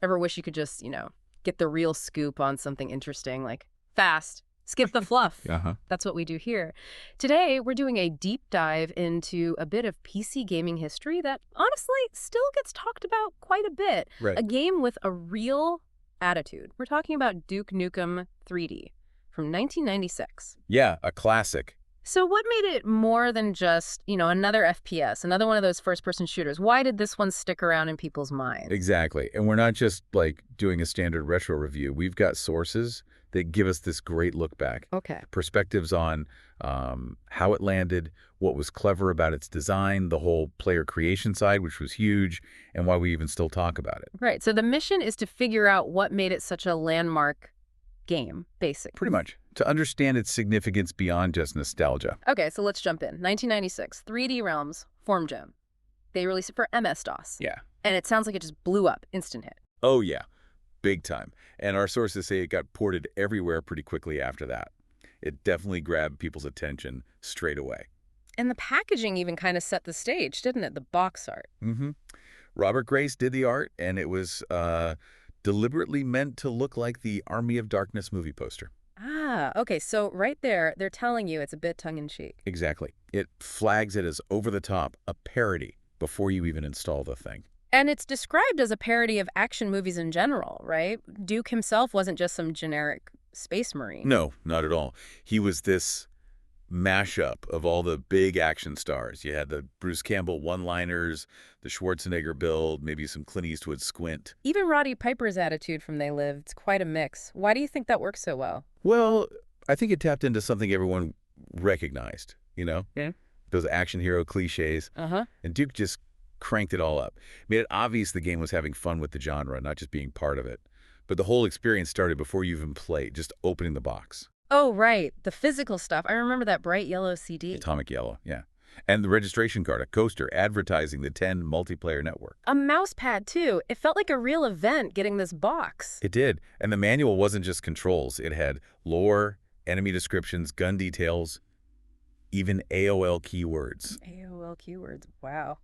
Ever wish you could just, get the real scoop on something interesting, like fast, skip the fluff? Uh-huh. That's what we do here. Today, we're doing a deep dive into a bit of PC gaming history that honestly still gets talked about quite a bit. Right. A game with a real attitude. We're talking about Duke Nukem 3D from 1996. Yeah, a classic. So what made it more than just, another FPS, another one of those first-person shooters? Why did this one stick around in people's minds? Exactly. And we're not just like doing a standard retro review. We've got sources that give us this great look back. Okay. Perspectives on how it landed, what was clever about its design, the whole player creation side, which was huge, and why we even still talk about it. Right. So the mission is to figure out what made it such a landmark game, basically. Pretty much. To understand its significance beyond just nostalgia. Okay, so let's jump in. 1996, 3D Realms, Form Gem. They released it for MS-DOS. Yeah. And it sounds like it just blew up, instant hit. Oh, yeah. Big time. And our sources say it got ported everywhere pretty quickly after that. It definitely grabbed people's attention straight away. And the packaging even kind of set the stage, didn't it? The box art. Mm-hmm. Robert Grace did the art, and it was deliberately meant to look like the Army of Darkness movie poster. Ah, okay. So right there, they're telling you it's a bit tongue-in-cheek. Exactly. It flags it as over the top, a parody, before you even install the thing. And it's described as a parody of action movies in general, right? Duke himself wasn't just some generic space marine. No, not at all. He was this mashup of all the big action stars. You had the Bruce Campbell one-liners, the Schwarzenegger build, maybe some Clint Eastwood squint. Even Roddy Piper's attitude from They Live, it's quite a mix. Why do you think that works so well? Well, I think it tapped into something everyone recognized, Yeah. Those action hero cliches. Uh-huh. And Duke just cranked it all up. Made it obvious the game was having fun with the genre, not just being part of it. But the whole experience started before you even played, just opening the box. Oh, right. The physical stuff. I remember that bright yellow CD. Atomic yellow, yeah. And the registration card, a coaster advertising the 10 multiplayer network. A mouse pad, too. It felt like a real event getting this box. It did. And the manual wasn't just controls. It had lore, enemy descriptions, gun details, even AOL keywords. AOL keywords. Wow.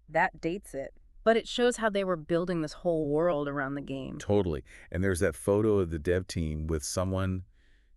That dates it. But it shows how they were building this whole world around the game. Totally. And there's that photo of the dev team with someone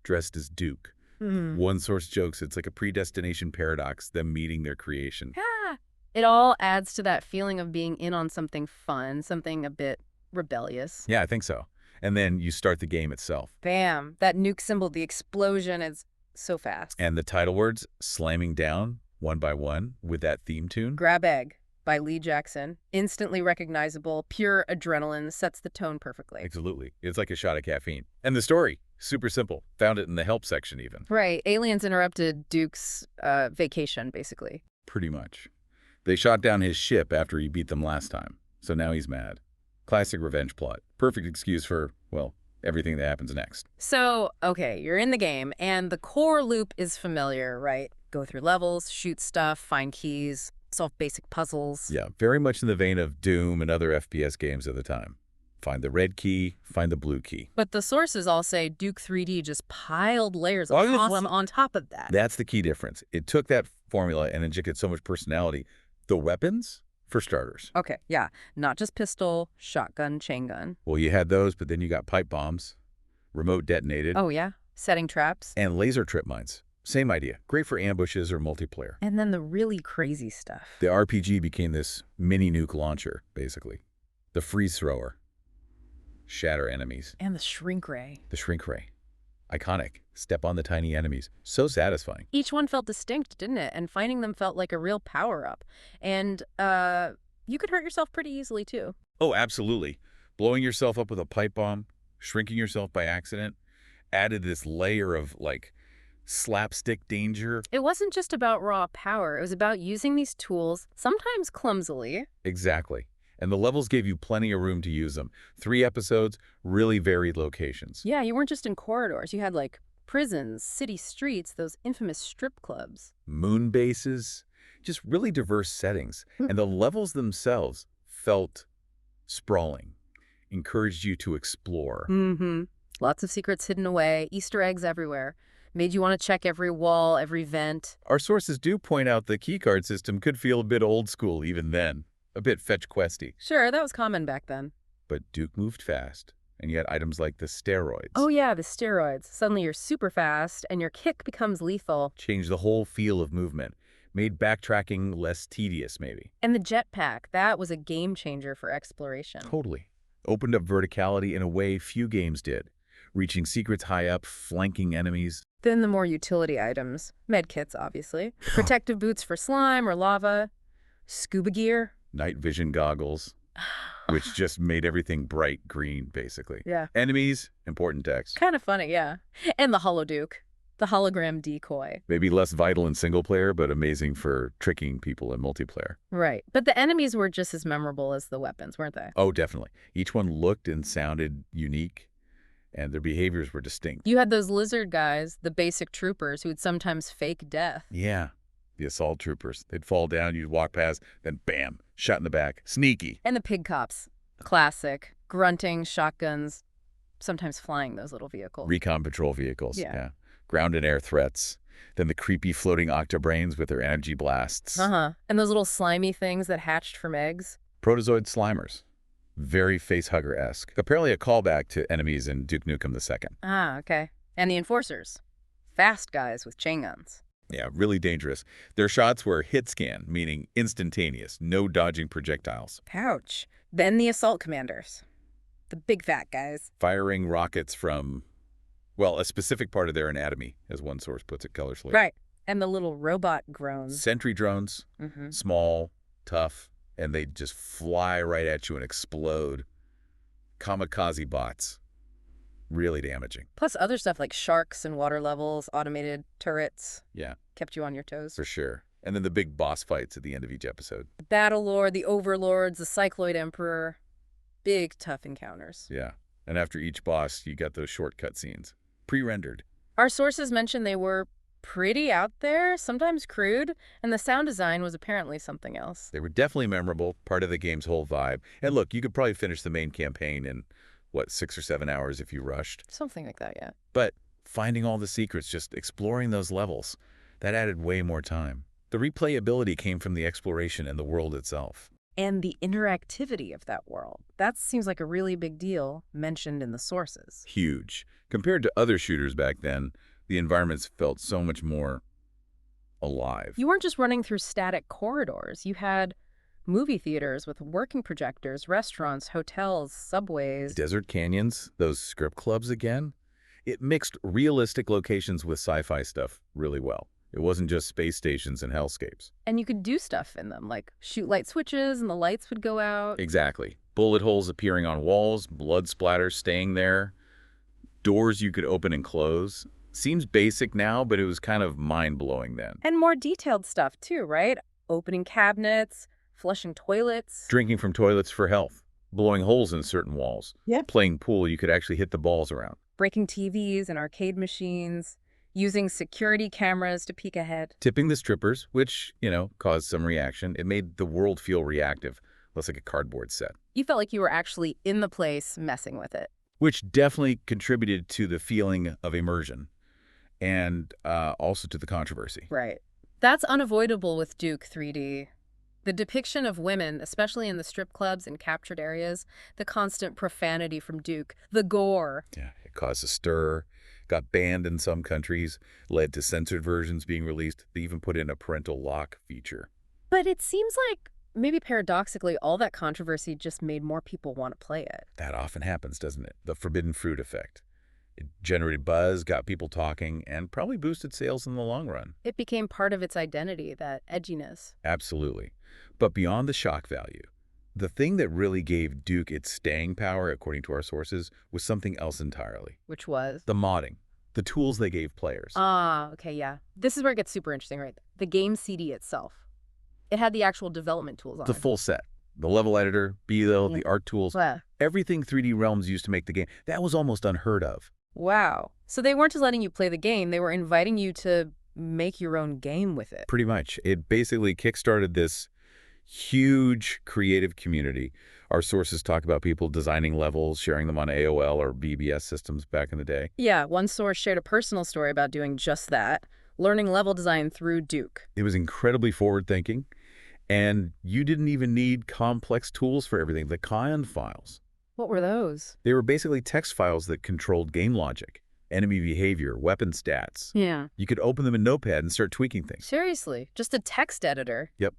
dressed as Duke. One source jokes it's like a predestination paradox, them meeting their creation. Yeah. It all adds to that feeling of being in on something fun, something a bit rebellious. Yeah, I think so. And then you start the game itself. Bam. That nuke symbol, the explosion is so fast. And the title words slamming down one by one with that theme tune. Grab Egg by Lee Jackson. Instantly recognizable, pure adrenaline, sets the tone perfectly. Absolutely. It's like a shot of caffeine. And the story, super simple. Found it in the help section even. Right. Aliens interrupted Duke's vacation, basically. Pretty much. They shot down his ship after he beat them last time. So now he's mad. Classic revenge plot. Perfect excuse for, well, everything that happens next. So, okay, you're in the game, and the core loop is familiar, right? Go through levels, shoot stuff, find keys, solve basic puzzles. Yeah, very much in the vein of Doom and other FPS games of the time. Find the red key, find the blue key. But the sources all say Duke 3D just piled layers of Well, awesome on top of that. That's the key difference. It took that formula and injected so much personality. The weapons, for starters. Okay, yeah. Not just pistol, shotgun, chain gun. Well, you had those, but then you got pipe bombs, remote detonated, Oh, yeah? Setting traps. and laser trip mines. Same idea. Great for ambushes or multiplayer. And then the really crazy stuff. The RPG became this mini nuke launcher, basically. The freeze thrower. Shatter enemies. And the shrink ray. The shrink ray. Iconic. Step on the tiny enemies. So satisfying. Each one felt distinct, didn't it? And finding them felt like a real power-up. And you could hurt yourself pretty easily, too. Oh, absolutely. Blowing yourself up with a pipe bomb, shrinking yourself by accident, added this layer of, like, slapstick danger. It wasn't just about raw power. It was about using these tools, sometimes clumsily. Exactly. And the levels gave you plenty of room to use them. 3 episodes, really varied locations. Yeah, you weren't just in corridors. You had, like, prisons, city streets, those infamous strip clubs. Moon bases, just really diverse settings. And the levels themselves felt sprawling, encouraged you to explore. Mm-hmm. Lots of secrets hidden away, Easter eggs everywhere. Made you want to check every wall, every vent. Our sources do point out the keycard system could feel a bit old school even then, a bit fetch questy. Sure, that was common back then. But Duke moved fast, and you had items like the Oh steroids. yeah, the steroids. Suddenly you're super fast, and your kick becomes lethal. Changed the whole feel of movement, made backtracking less tedious, maybe. And the jetpack, that was a game changer for exploration. Totally. Opened up verticality in a way few games did, reaching secrets high up, flanking enemies. Then the more utility items. Medkits, obviously. Protective boots for slime or lava. Scuba gear. Night vision goggles, which just made everything bright green, basically. Yeah. Enemies, important text. Kind of funny, yeah. And the Holoduke. The hologram decoy. Maybe less vital in single player, but amazing for tricking people in multiplayer. Right. But the enemies were just as memorable as the weapons, weren't they? Oh, definitely. Each one looked and sounded unique, and their behaviors were distinct. You had those lizard guys, the basic troopers, who'd sometimes fake death. Yeah, the assault troopers. They'd fall down, you'd walk past, then bam, shot in the back. Sneaky. And the pig cops. Classic. Grunting, shotguns, sometimes flying those little vehicles. Recon patrol vehicles. Yeah. Ground and air threats. Then the creepy floating octobrains with their energy blasts. Uh-huh. And those little slimy things that hatched from eggs. Protozoid slimers. Very facehugger-esque. Apparently a callback to enemies in Duke Nukem II. Ah, okay. And the enforcers. Fast guys with chain guns. Yeah, really dangerous. Their shots were hit scan, meaning instantaneous, no dodging projectiles. Ouch. Then the assault commanders. The big fat guys. Firing rockets from, well, a specific part of their anatomy, as one source puts it colorfully. Right. And the little robot groans. Sentry drones, Mm-hmm. small, tough, and they just fly right at you and explode. Kamikaze bots. Really damaging. Plus other stuff like sharks and water levels, automated turrets. Yeah, Kept you on your toes. for sure. And then the big boss fights at the end of each episode. The Battle Lord, the Overlords, the Cycloid Emperor. Big, tough encounters. Yeah. And after each boss, you got those shortcut scenes. Pre-rendered. Our sources mentioned they were pretty out there, sometimes crude, and the sound design was apparently something else. They were definitely memorable, part of the game's whole vibe. And look, you could probably finish the main campaign in, 6 or 7 hours if you rushed. Something like that, yeah. But finding all the secrets, just exploring those levels, that added way more time. The replayability came from the exploration and the world itself. And the interactivity of that world. That seems like a really big deal mentioned in the sources. Huge. Compared to other shooters back then, the environments felt so much more alive. You weren't just running through static corridors. You had movie theaters with working projectors, restaurants, hotels, subways. Desert canyons, those script clubs again. It mixed realistic locations with sci-fi stuff really well. It wasn't just space stations and hellscapes. And you could do stuff in them, like shoot light switches and the lights would go out. Exactly. Bullet holes appearing on walls, blood splatters staying there, doors you could open and close. Seems basic now, but it was kind of mind-blowing then. And more detailed stuff too, right? Opening cabinets, flushing toilets. Drinking from toilets for health, blowing holes in certain walls. Yeah. Playing pool, you could actually hit the balls around. Breaking TVs and arcade machines. Using security cameras to peek ahead. Tipping the strippers, which, caused some reaction. It made the world feel reactive, less like a cardboard set. You felt like you were actually in the place messing with it. Which definitely contributed to the feeling of immersion and also to the controversy. Right. That's unavoidable with Duke 3D. The depiction of women, especially in the strip clubs and captured areas, the constant profanity from Duke, the gore. Yeah, it caused a stir, got banned in some countries, led to censored versions being released. They even put in a parental lock feature. But it seems like, maybe paradoxically, all that controversy just made more people want to play it. That often happens, doesn't it? The forbidden fruit effect. It generated buzz, got people talking, and probably boosted sales in the long run. It became part of its identity, that edginess. Absolutely. But beyond the shock value, the thing that really gave Duke its staying power, according to our sources, was something else entirely. Which was? The modding. The tools they gave players. Ah, okay, yeah. This is where it gets super interesting, right? The game CD itself. It had the actual development tools on The it. full set. The level editor, B-Level, Yeah. the art tools, Wow. everything 3D Realms used to make the game. That was almost unheard of. Wow. So they weren't just letting you play the game, they were inviting you to make your own game with it. Pretty much. It basically kickstarted this huge creative community. Our sources talk about people designing levels, sharing them on AOL or BBS systems back in the day. Yeah, one source shared a personal story about doing just that, learning level design through Duke. It was incredibly forward-thinking, and you didn't even need complex tools for everything. The CAN files, What were those? They were basically text files that controlled game logic, enemy behavior, weapon stats. Yeah. You could open them in Notepad and start tweaking things. Seriously, just a text editor. Yep.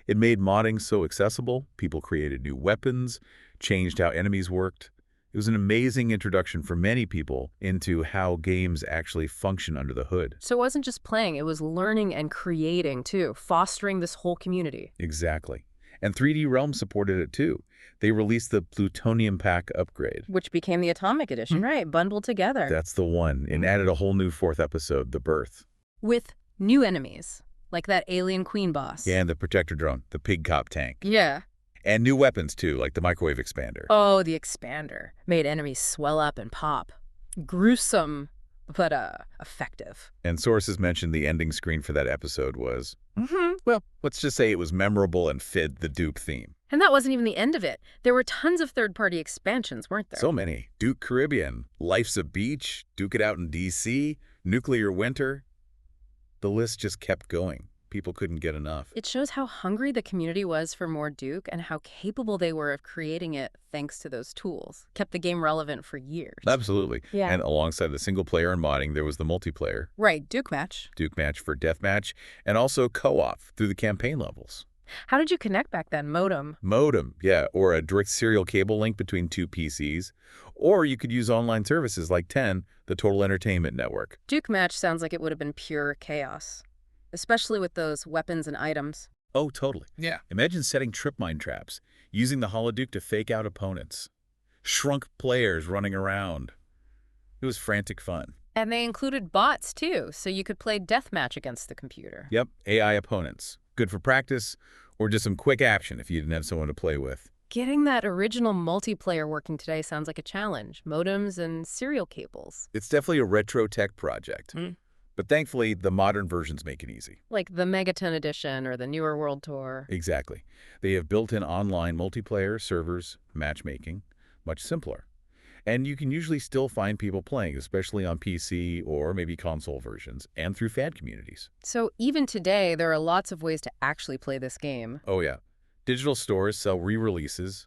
It made modding so accessible. People created new weapons, changed how enemies worked. It was an amazing introduction for many people into how games actually function under the hood. So it wasn't just playing, it was learning and creating too, fostering this whole community. Exactly. And 3D Realm supported it too. They released the Plutonium Pack upgrade. Which became the Atomic Edition, right? Bundled together. That's the one, and added a whole new fourth episode, The Birth. With new enemies, like that alien queen boss. Yeah, and the Protector Drone, the Pig Cop Tank. Yeah. And new weapons too, like the Microwave Expander. Oh, the expander. Made enemies swell up and pop. Gruesome, but effective. And sources mentioned the ending screen for that episode was, well, let's just say it was memorable and fit the Duke theme. And that wasn't even the end of it. There were tons of third-party expansions, weren't there? So many. Duke Caribbean, Life's a Beach, Duke It Out in D.C., Nuclear Winter. The list just kept going. People couldn't get enough. It shows how hungry the community was for more Duke and how capable they were of creating it thanks to those tools. Kept the game relevant for years. Absolutely. Yeah. And alongside the single player and modding, there was the multiplayer. Right, Duke Match. Duke Match for Deathmatch, and also co-op through the campaign levels. How did you connect back then? Modem? Modem, yeah, or a direct serial cable link between two PCs. Or you could use online services like 10, the Total Entertainment Network. Duke Match sounds like it would have been pure chaos, especially with those weapons and items. Oh, totally. Yeah. Imagine setting trip mine traps, using the Holoduke to fake out opponents. Shrunk players running around. It was frantic fun. And they included bots, too, so you could play deathmatch against the computer. Yep, AI opponents. Good for practice, or just some quick action if you didn't have someone to play with. Getting that original multiplayer working today sounds like a challenge. Modems and serial cables. It's definitely a retro tech project. But thankfully, the modern versions make it easy. Like the Megaton Edition or the newer World Tour. Exactly. They have built-in online multiplayer, servers, matchmaking, much simpler. And you can usually still find people playing, especially on PC or maybe console versions, and through fan communities. So even today, there are lots of ways to actually play this game. Oh yeah. Digital stores sell re-releases.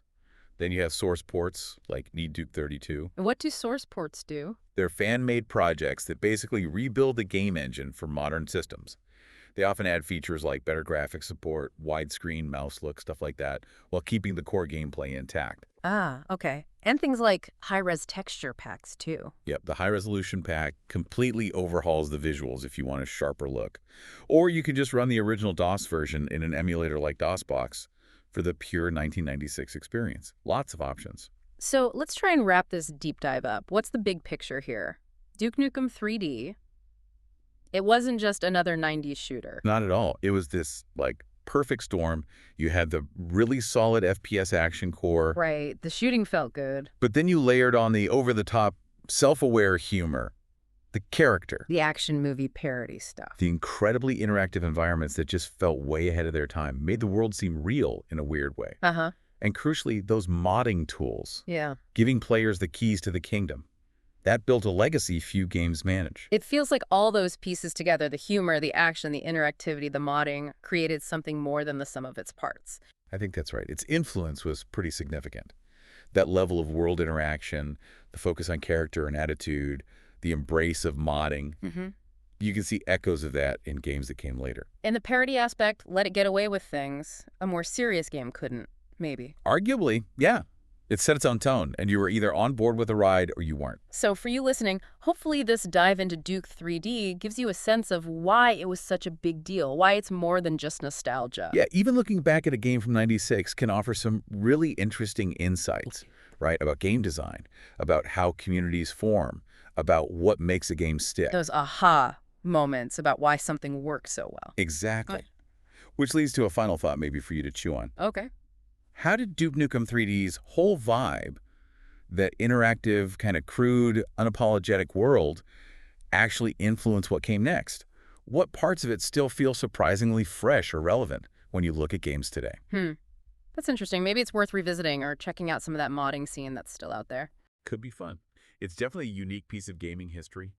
Then you have source ports, like Need Duke 32. What do source ports do? They're fan-made projects that basically rebuild the game engine for modern systems. They often add features like better graphics support, widescreen mouse look, stuff like that, while keeping the core gameplay intact. Ah, okay. And things like high-res texture packs, too. Yep, the high-resolution pack completely overhauls the visuals if you want a sharper look. Or you can just run the original DOS version in an emulator like DOSBox for the pure 1996 experience. Lots of options. So let's try and wrap this deep dive up. What's the big picture here? Duke Nukem 3D. It wasn't just another 90s shooter. Not at all. It was this, like, perfect storm. You had the really solid FPS action core. Right. The shooting felt good. But then you layered on the over-the-top, self-aware humor. The character. The action movie parody stuff. The incredibly interactive environments that just felt way ahead of their time made the world seem real in a weird way. Uh-huh. And crucially, those modding tools. Yeah. Giving players the keys to the kingdom. That built a legacy few games manage. It feels like all those pieces together, the humor, the action, the interactivity, the modding, created something more than the sum of its parts. I think that's right. Its influence was pretty significant. That level of world interaction, the focus on character and attitude, the embrace of modding. You can see echoes of that in games that came later. In the parody aspect, let it get away with things. A more serious game couldn't, maybe. Arguably, yeah. It set its own tone, and you were either on board with the ride or you weren't. So for you listening, hopefully this dive into Duke 3D gives you a sense of why it was such a big deal, why it's more than just nostalgia. Yeah, even looking back at a game from '96 can offer some really interesting insights, right, about game design, about how communities form, about what makes a game stick. Those aha moments about why something works so well. Exactly. Which leads to a final thought maybe for you to chew on. Okay. How did Duke Nukem 3D's whole vibe, that interactive, kind of crude, unapologetic world, actually influence what came next? What parts of it still feel surprisingly fresh or relevant when you look at games today? That's interesting. Maybe it's worth revisiting or checking out some of that modding scene that's still out there. Could be fun. It's definitely a unique piece of gaming history.